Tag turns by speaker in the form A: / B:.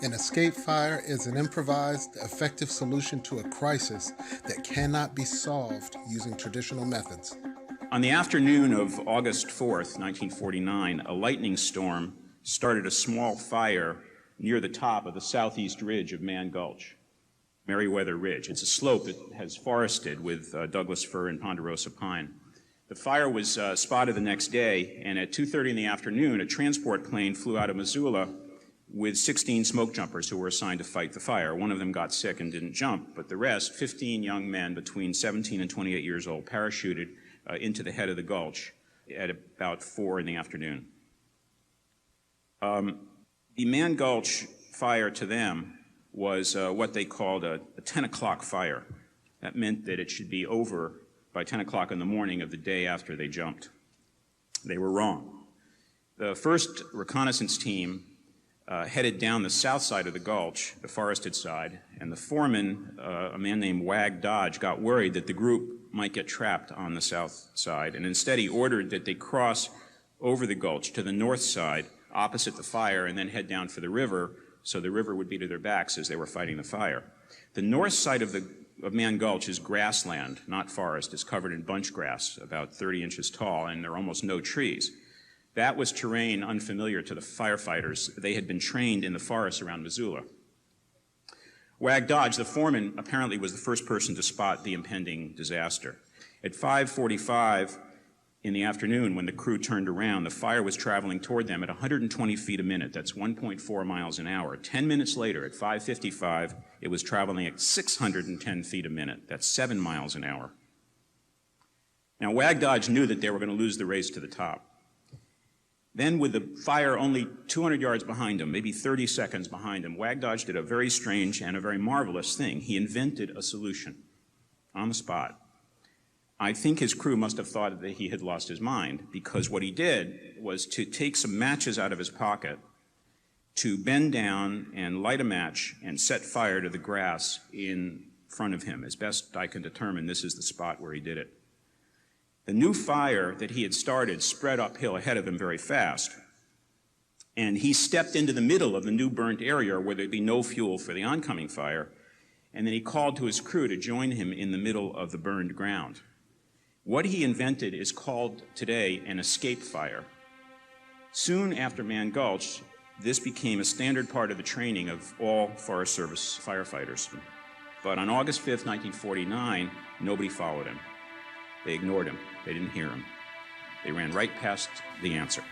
A: An escape fire is an improvised, effective solution to a crisis that cannot be solved using traditional methods.
B: On the afternoon of August 4th, 1949, a lightning storm started a small fire near the top of the southeast ridge of Mann Gulch, Meriwether Ridge. It's a slope that has forested with Douglas fir and ponderosa pine. The fire was spotted the next day, and at 2:30 in the afternoon, a transport plane flew out of Missoula with 16 smoke jumpers who were assigned to fight the fire. One of them got sick and didn't jump, but the rest, 15 young men between 17 and 28 years old, parachuted into the head of the gulch at about 4 in the afternoon. The Mann Gulch fire to them was what they called a 10 o'clock fire. That meant that it should be over by 10 o'clock in the morning of the day after they jumped. They were wrong. The first reconnaissance team headed down the south side of the gulch, the forested side, and the foreman, a man named Wag Dodge, got worried that the group might get trapped on the south side, and instead he ordered that they cross over the gulch to the north side, opposite the fire, and then head down for the river, so the river would be to their backs as they were fighting the fire. The north side of Mann Gulch is grassland, not forest. It's covered in bunch grass, about 30 inches tall, and there are almost no trees. That was terrain unfamiliar to the firefighters. They had been trained in the forests around Missoula. Wag Dodge, the foreman, apparently was the first person to spot the impending disaster. At 5:45 in the afternoon, when the crew turned around, the fire was traveling toward them at 120 feet a minute. That's 1.4 miles an hour. 10 minutes later, at 5:55, it was traveling at 610 feet a minute. That's 7 miles an hour. Now, Wag Dodge knew that they were going to lose the race to the top. Then, with the fire only 200 yards behind him, maybe 30 seconds behind him, Wag Dodge did a very strange and a very marvelous thing. He invented a solution on the spot. I think his crew must have thought that he had lost his mind, because what he did was to take some matches out of his pocket, to bend down and light a match and set fire to the grass in front of him. As best I can determine, this is the spot where he did it. The new fire that he had started spread uphill ahead of him very fast, and he stepped into the middle of the new burnt area where there'd be no fuel for the oncoming fire, and then he called to his crew to join him in the middle of the burned ground. What he invented is called today an escape fire. Soon after Mann Gulch, this became a standard part of the training of all Forest Service firefighters. But on August 5th, 1949, nobody followed him. They ignored him. They didn't hear him. They ran right past the answer.